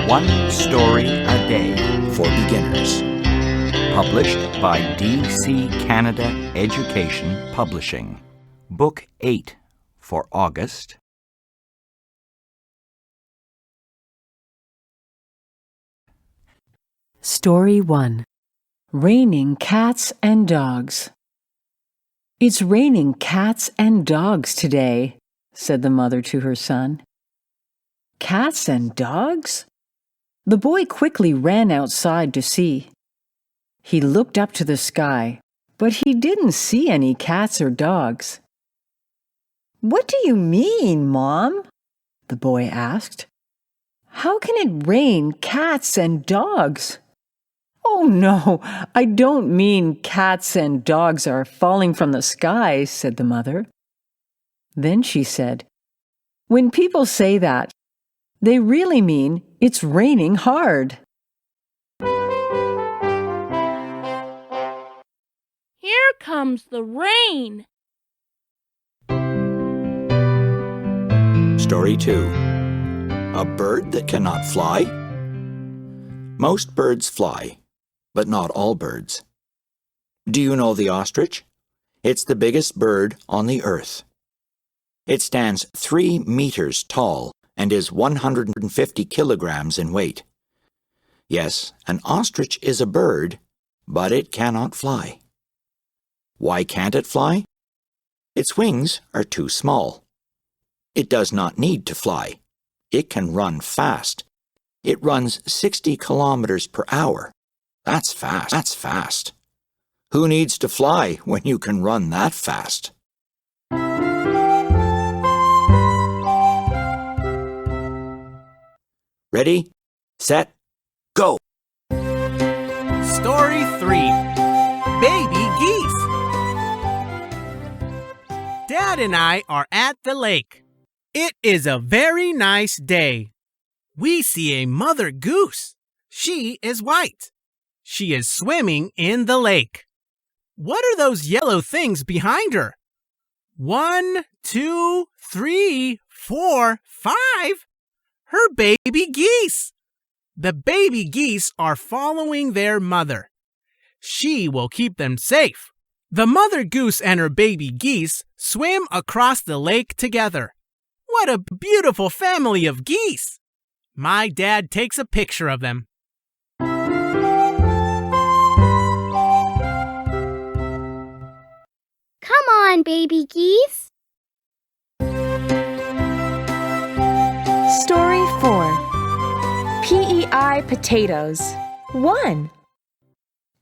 One Story a Day for Beginners. Published by DC Canada Education Publishing. Book 8 for August. Story 1. Raining Cats and Dogs. "It's raining cats and dogs today," said the mother to her son. "Cats and dogs?" The boy quickly ran outside to see. He looked up to the sky, but he didn't see any cats or dogs. "What do you mean, Mom?" the boy asked. "How can it rain cats and dogs?" "Oh no, I don't mean cats and dogs are falling from the sky," said the mother. Then she said, "When people say that, they really mean it's raining hard." Here comes the rain. Story 2. A bird that cannot fly? Most birds fly, but not all birds. Do you know the ostrich? It's the biggest bird on the earth. It stands 3 meters tall and is 150 kilograms in weight. Yes, an ostrich is a bird, but it cannot fly. Why can't it fly? Its wings are too small. It does not need to fly. It can run fast. It runs 60 kilometers per hour. That's fast. Who needs to fly when you can run that fast? Ready, set, go! Story 3. Baby Geese. Dad and I are at the lake. It is a very nice day. We see a mother goose. She is white. She is swimming in the lake. What are those yellow things behind her? 1, 2, 3, 4, 5. Her baby geese. The baby geese are following their mother. She will keep them safe. The mother goose and her baby geese swim across the lake together. What a beautiful family of geese! My dad takes a picture of them. Come on, baby geese. Story 4. PEI Potatoes. 1.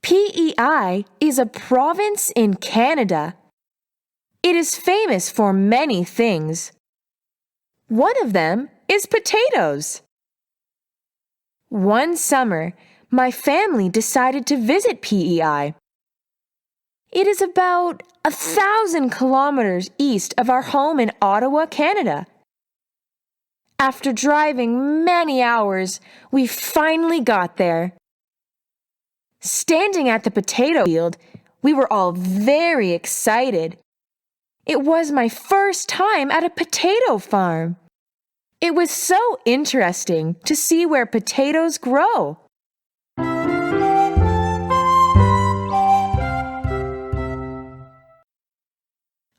PEI is a province in Canada. It is famous for many things. One of them is potatoes. One summer, my family decided to visit PEI. It is about 1,000 kilometers east of our home in Ottawa, Canada. After driving many hours, we finally got there. Standing at the potato field, we were all very excited. It was my first time at a potato farm. It was so interesting to see where potatoes grow.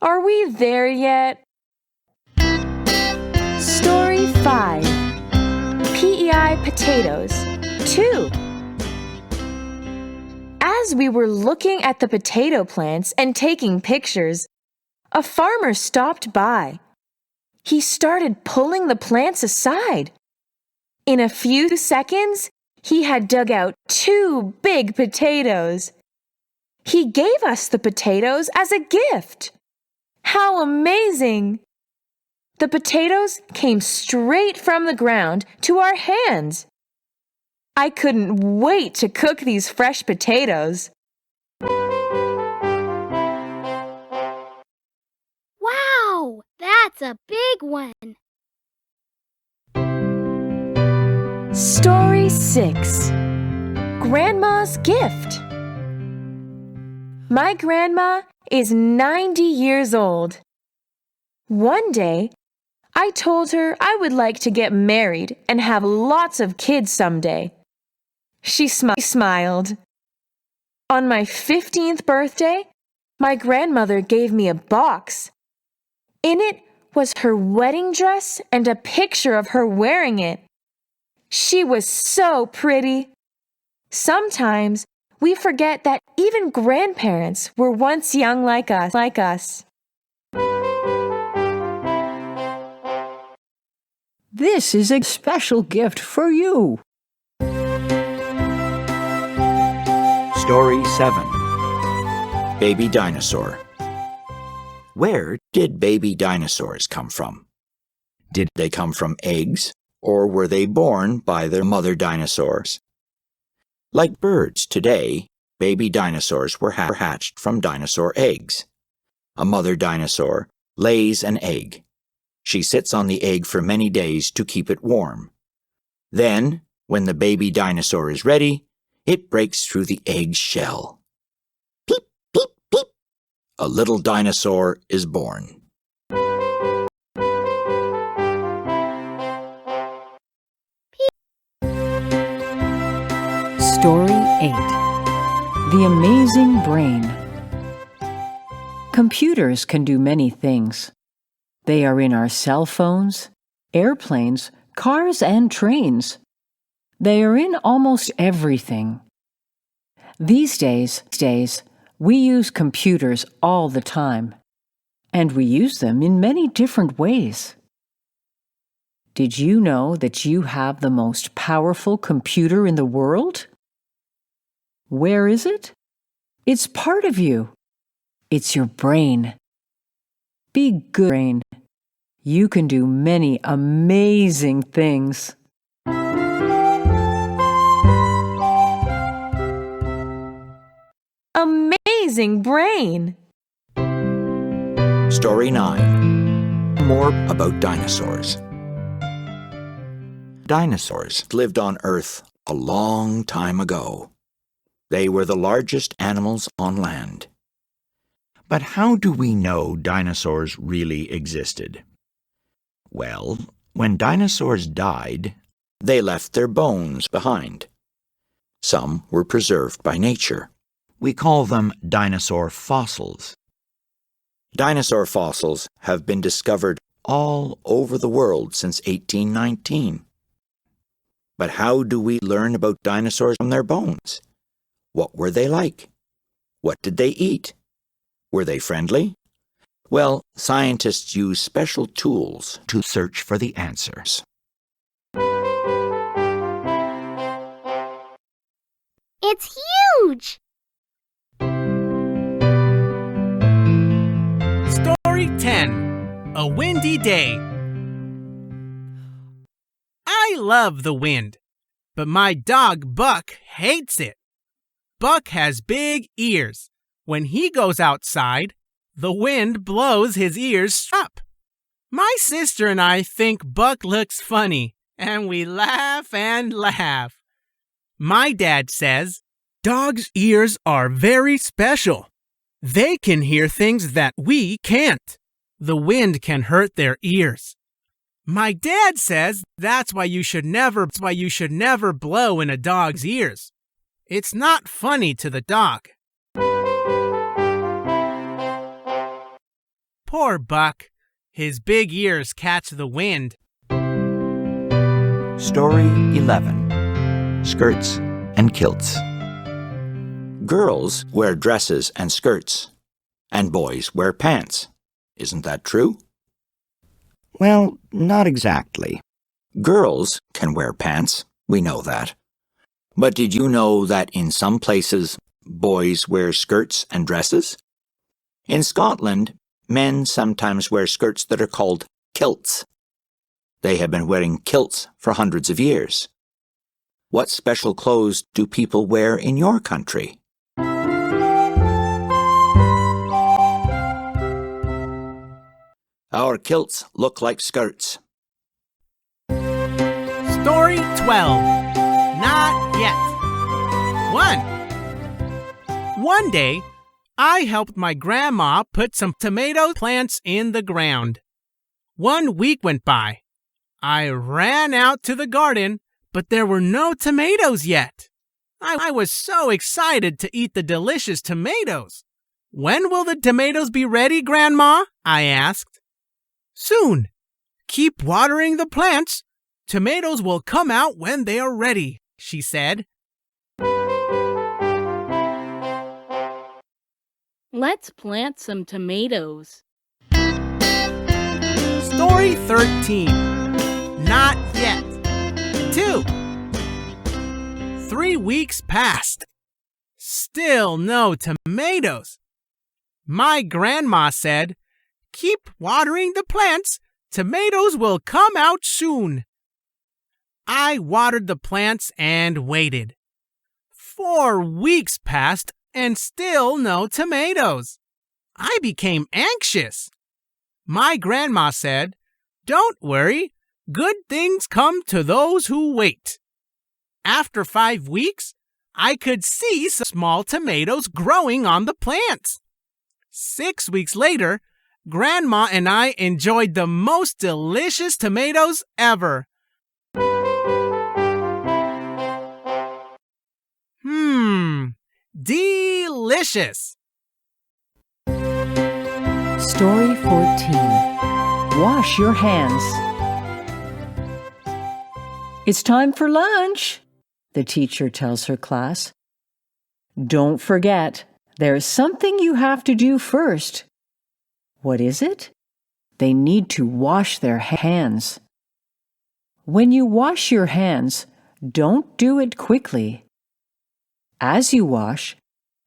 Are we there yet? Story 5. PEI Potatoes. 2. As we were looking at the potato plants and taking pictures, a farmer stopped by. He started pulling the plants aside. In a few seconds, he had dug out 2 big potatoes. He gave us the potatoes as a gift. How amazing! The potatoes came straight from the ground to our hands. I couldn't wait to cook these fresh potatoes. Wow, that's a big one. Story 6. Grandma's Gift. My grandma is 90 years old. One day, I told her I would like to get married and have lots of kids someday. She smiled. On my 15th birthday, my grandmother gave me a box. In it was her wedding dress and a picture of her wearing it. She was so pretty. Sometimes we forget that even grandparents were once young like us. This is a special gift for you. Story 7. Baby Dinosaur. Where did baby dinosaurs come from? Did they come from eggs, or were they born by their mother dinosaurs? Like birds today, baby dinosaurs were hatched from dinosaur eggs. A mother dinosaur lays an egg. She sits on the egg for many days to keep it warm. Then, when the baby dinosaur is ready, it breaks through the egg shell. Peep, peep, peep. A little dinosaur is born. Story 8. The Amazing Brain. Computers can do many things. They are in our cell phones, airplanes, cars, and trains. They are in almost everything. These days, we use computers all the time, and we use them in many different ways. Did you know that you have the most powerful computer in the world? Where is it? It's part of you. It's your brain. Be good, brain. You can do many amazing things. Amazing brain! Story 9. More about dinosaurs. Dinosaurs lived on Earth a long time ago. They were the largest animals on land. But how do we know dinosaurs really existed? Well, when dinosaurs died, they left their bones behind. Some were preserved by nature. We call them dinosaur fossils. Dinosaur fossils have been discovered all over the world since 1819. But how do we learn about dinosaurs from their bones? What were they like? What did they eat? Were they friendly? Well, scientists use special tools to search for the answers. It's huge! Story 10. A Windy Day. I love the wind, but my dog Buck hates it. Buck has big ears. When he goes outside, the wind blows his ears up. My sister and I think Buck looks funny, and we laugh and laugh. My dad says, dogs' ears are very special. They can hear things that we can't. The wind can hurt their ears. My dad says that's why you should never blow in a dog's ears. It's not funny to the dog. Poor Buck. His big ears catch the wind. Story 11. Skirts and kilts. Girls wear dresses and skirts, and boys wear pants. Isn't that true? Well, not exactly. Girls can wear pants, we know that. But did you know that in some places, boys wear skirts and dresses? In Scotland, men sometimes wear skirts that are called kilts. They have been wearing kilts for hundreds of years. What special clothes do people wear in your country? Our kilts look like skirts. Story 12. Not yet. 1. One day, I helped my grandma put some tomato plants in the ground. 1 week went by. I ran out to the garden, but there were no tomatoes yet. I was so excited to eat the delicious tomatoes. When will the tomatoes be ready, Grandma? I asked. Soon. Keep watering the plants. Tomatoes will come out when they are ready, she said. Let's plant some tomatoes. Story 13. Not yet. 2. 3 weeks passed. Still no tomatoes. My grandma said, "Keep watering the plants. Tomatoes will come out soon." I watered the plants and waited. 4 weeks passed and still no tomatoes. I became anxious. My grandma said, "Don't worry, good things come to those who wait." After 5 weeks, I could see some small tomatoes growing on the plants. 6 weeks later, Grandma and I enjoyed the most delicious tomatoes ever. Delicious. Story 14. Wash your hands. It's time for lunch, the teacher tells her class. Don't forget, there's something you have to do first. What is it? They need to wash their hands. When you wash your hands, don't do it quickly. As you wash,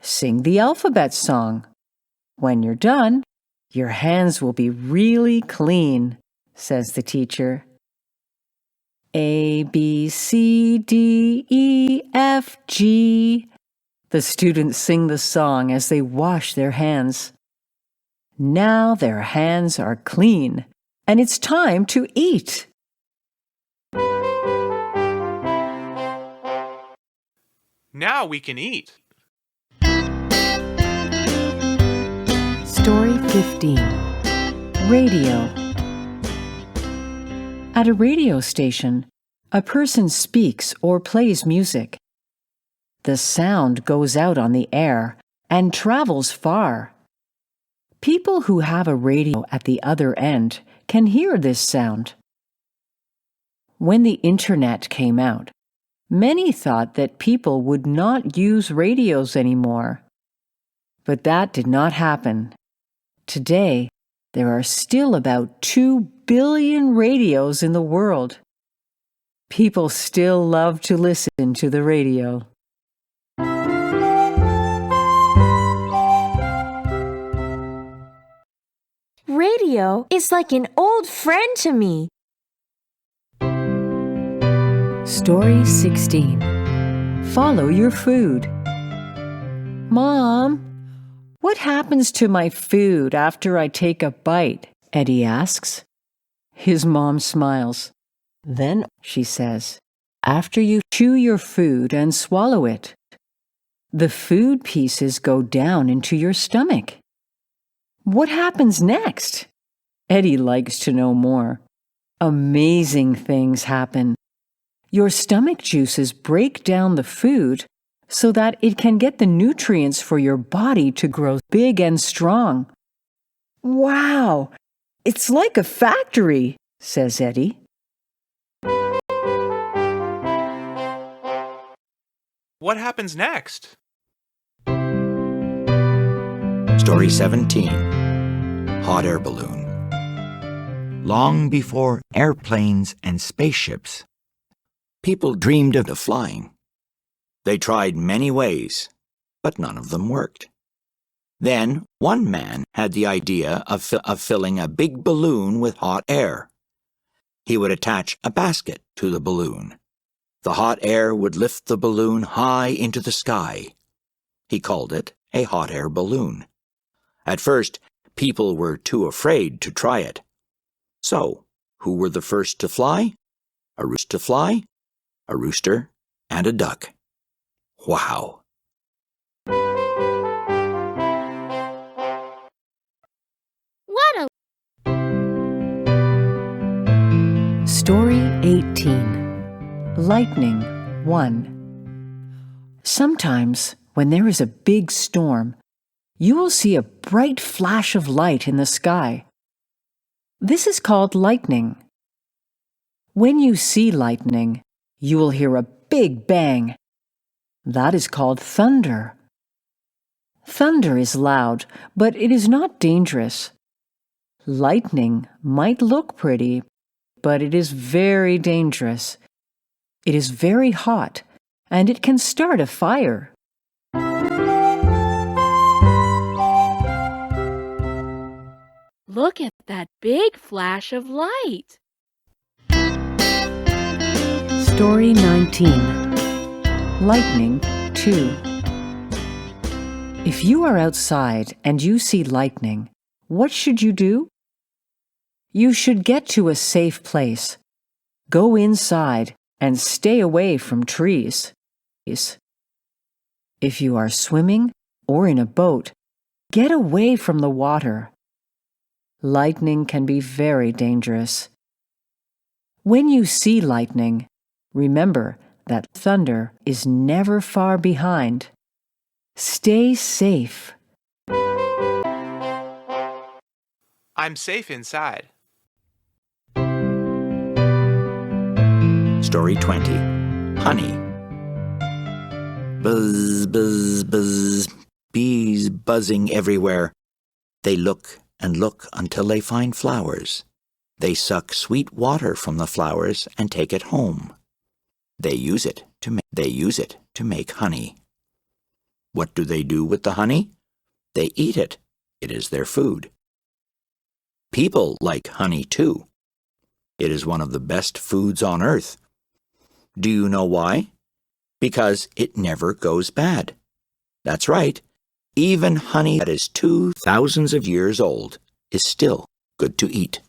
sing the alphabet song. When you're done, your hands will be really clean, says the teacher. A, B, C, D, E, F, G. The students sing the song as they wash their hands. Now their hands are clean, and it's time to eat. Now we can eat. Story 15. Radio. At a radio station, a person speaks or plays music. The sound goes out on the air and travels far. People who have a radio at the other end can hear this sound. When the internet came out, many thought that people would not use radios anymore. But that did not happen. Today, there are still about 2 billion radios in the world. People still love to listen to the radio. Radio is like an old friend to me. Story 16. Follow your food. Mom, what happens to my food after I take a bite? Eddie asks. His mom smiles. Then, she says, after you chew your food and swallow it, the food pieces go down into your stomach. What happens next? Eddie likes to know more. Amazing things happen. Your stomach juices break down the food so that it can get the nutrients for your body to grow big and strong. Wow! It's like a factory, says Eddie. What happens next? Story 17. Hot air balloon. Long before airplanes and spaceships, people dreamed of flying. They tried many ways, but none of them worked. Then one man had the idea of filling a big balloon with hot air. He would attach a basket to the balloon. The hot air would lift the balloon high into the sky. He called it a hot air balloon. At first, people were too afraid to try it. So, who were the first to fly? A rooster, and a duck. Wow! What a 18. Lightning 1. Sometimes, when there is a big storm, you will see a bright flash of light in the sky. This is called lightning. When you see lightning, you will hear a big bang. That is called thunder. Thunder is loud, but it is not dangerous. Lightning might look pretty, but it is very dangerous. It is very hot, and it can start a fire. Look at that big flash of light. Story 19. Lightning 2. If you are outside and you see lightning, what should you do? You should get to a safe place. Go inside and stay away from trees. If you are swimming or in a boat, get away from the water. Lightning can be very dangerous. When you see lightning, remember that thunder is never far behind. Stay safe. I'm safe inside. Story 20. Honey. Buzz, buzz, buzz. Bees buzzing everywhere. They look and look until they find flowers. They suck sweet water from the flowers and take it home. They use it to make honey. What do they do with the honey? They eat it. It is their food. People like honey too. It is one of the best foods on earth. Do you know why? Because it never goes bad. That's right. Even honey that is 2,000 of years old is still good to eat.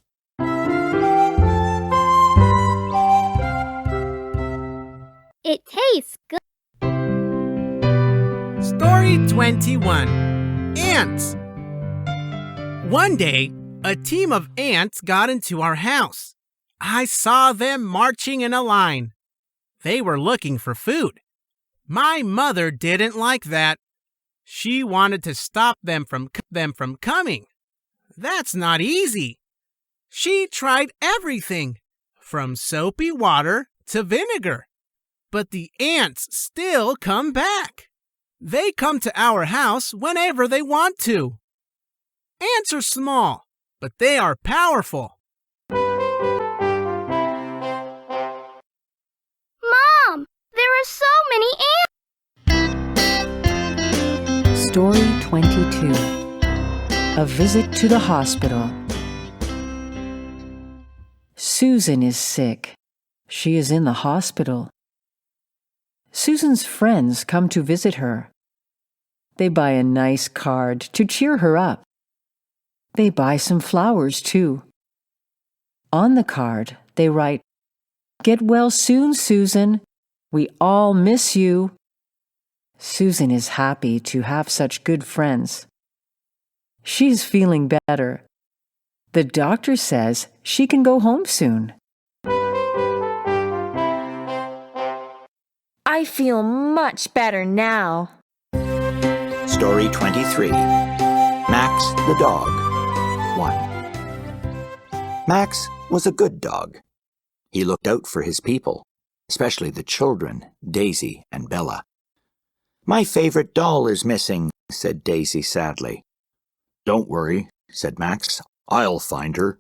It tastes good. Story 21. Ants. One day, a team of ants got into our house. I saw them marching in a line. They were looking for food. My mother didn't like that. She wanted to stop them from coming. That's not easy. She tried everything, from soapy water to vinegar. But the ants still come back. They come to our house whenever they want to. Ants are small, but they are powerful. Mom, there are so many ants. Story 22. A visit to the hospital. Susan is sick. She is in the hospital. Susan's friends come to visit her. They buy a nice card to cheer her up. They buy some flowers too. On the card, they write, "Get well soon, Susan. We all miss you." Susan is happy to have such good friends. She is feeling better. The doctor says she can go home soon. I feel much better now. Story 23. Max the Dog 1. Max was a good dog. He looked out for his people, especially the children, Daisy and Bella. "My favorite doll is missing," said Daisy sadly. "Don't worry," said Max. "I'll find her."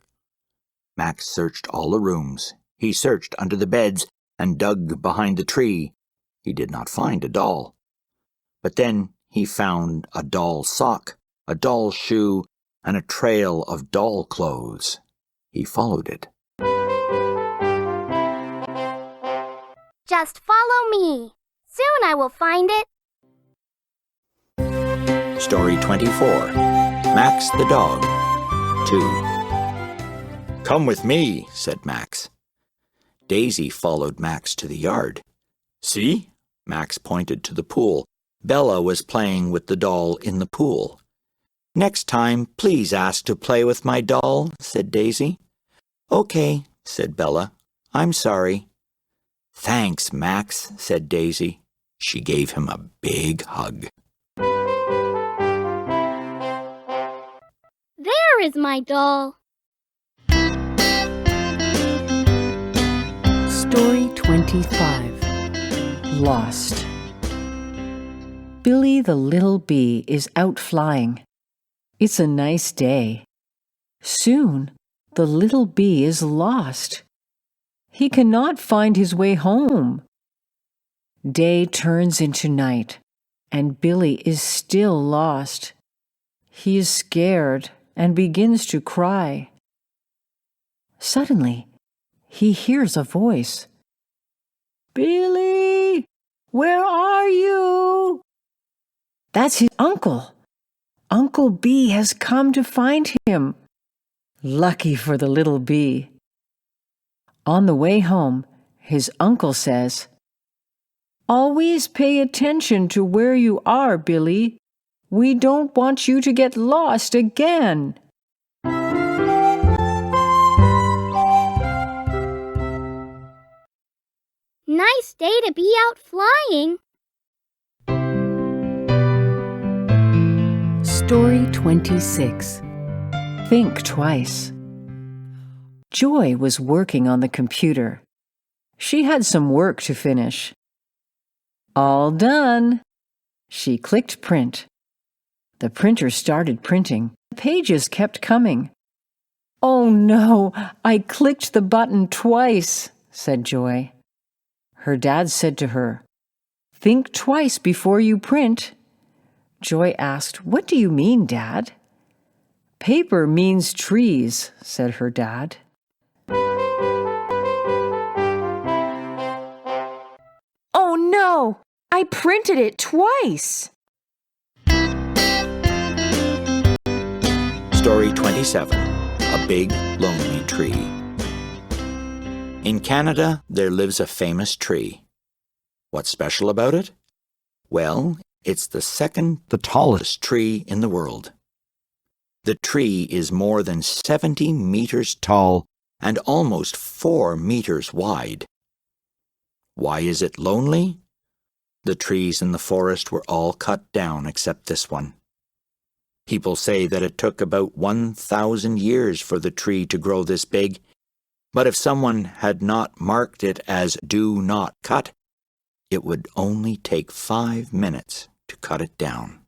Max searched all the rooms. He searched under the beds and dug behind the tree. He did not find a doll. But then he found a doll sock, a doll shoe, and a trail of doll clothes. He followed it. Just follow me. Soon I will find it. Story 24. Max the Dog 2. "Come with me," said Max. Daisy followed Max to the yard. "See?" Max pointed to the pool. Bella was playing with the doll in the pool. "Next time, please ask to play with my doll," said Daisy. "Okay," said Bella. I'm sorry." "Thanks, Max," said Daisy. She gave him a big hug. There is my doll. Story 25. Lost. Billy the little bee is out flying. It's a nice day. Soon, the little bee is lost. He cannot find his way home. Day turns into night, and Billy is still lost. He is scared and begins to cry. Suddenly, he hears a voice. "Billy, where are you?" That's his uncle. Uncle Bee has come to find him. Lucky for the little bee. On the way home, his uncle says, "Always pay attention to where you are, Billy. We don't want you to get lost again." Nice day to be out flying. Story 26. Think Twice. Joy was working on the computer. She had some work to finish. All done. She clicked print. The printer started printing. The pages kept coming. "Oh no, I clicked the button twice," said Joy. Her dad said to her, "Think twice before you print." Joy asked, "What do you mean, Dad?" "Paper means trees," said her dad. Oh no! I printed it twice! Story 27. A Big Lonely Tree. In Canada, there lives a famous tree. What's special about it? Well, it's the tallest tree in the world. The tree is more than 70 meters tall and almost 4 meters wide. Why is it lonely? The trees in the forest were all cut down except this one. People say that it took about 1,000 years for the tree to grow this big, but if someone had not marked it as "Do Not Cut," it would only take 5 minutes to cut it down.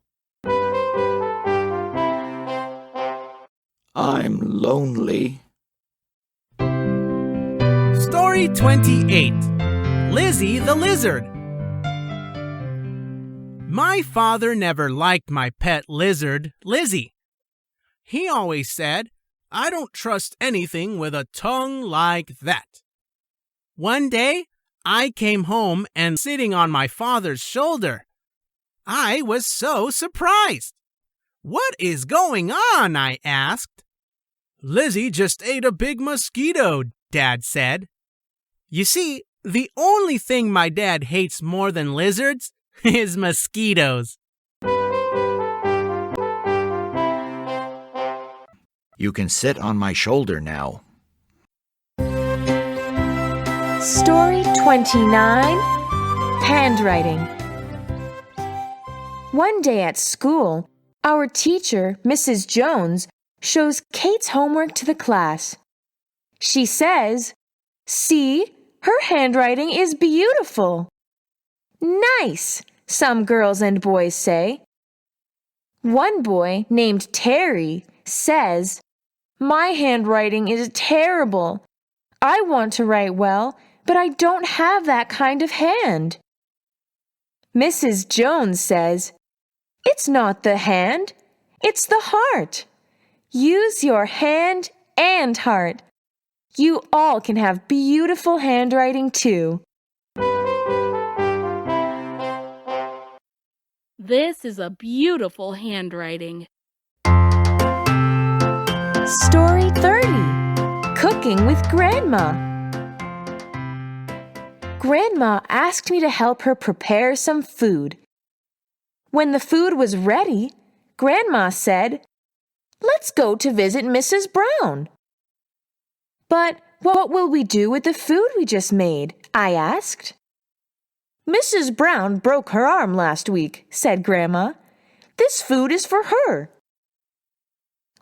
I'm lonely. Story 28. Lizzie the Lizard. My father never liked my pet lizard, Lizzie. He always said, "I don't trust anything with a tongue like that." One day, I came home and sitting on my father's shoulder. I was so surprised. "What is going on?" I asked. "Lizzie just ate a big mosquito," Dad said. You see, the only thing my dad hates more than lizards is mosquitoes. You can sit on my shoulder now. Story 29. Handwriting. One day at school, our teacher, Mrs. Jones, shows Kate's homework to the class. She says, "See, her handwriting is beautiful." "Nice," some girls and boys say. One boy named Terry says, "My handwriting is terrible. I want to write well, but I don't have that kind of hand." Mrs. Jones says, "It's not the hand, it's the heart. Use your hand and heart. You all can have beautiful handwriting too." This is a beautiful handwriting. Story 30. Cooking with Grandma. Grandma asked me to help her prepare some food. When the food was ready, Grandma said, "Let's go to visit Mrs. Brown." But What will we do with the food we just made? I asked. Mrs. Brown broke her arm last week, said Grandma. This food is for her.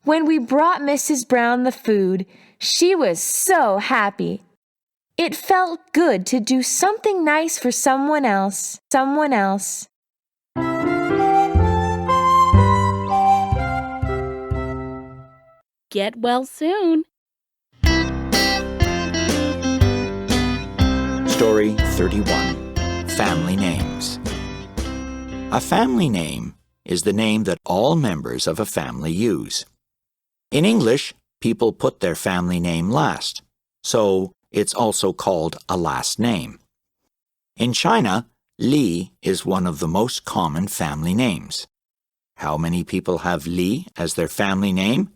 When we brought Mrs. Brown the food, she was so happy. It felt good to do something nice for someone else. Get well soon. Story 31. Family Names. A family name is the name that all members of a family use. In English, people put their family name last, so it's also called a last name. In China, Li is one of the most common family names. How many people have Li as their family name?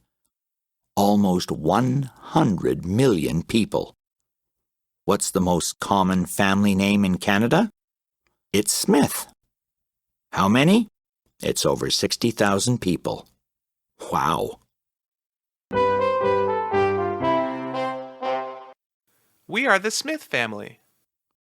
Almost 100 million people. What's the most common family name in Canada? It's Smith. How many? It's over 60,000 people. Wow! We are the Smith family.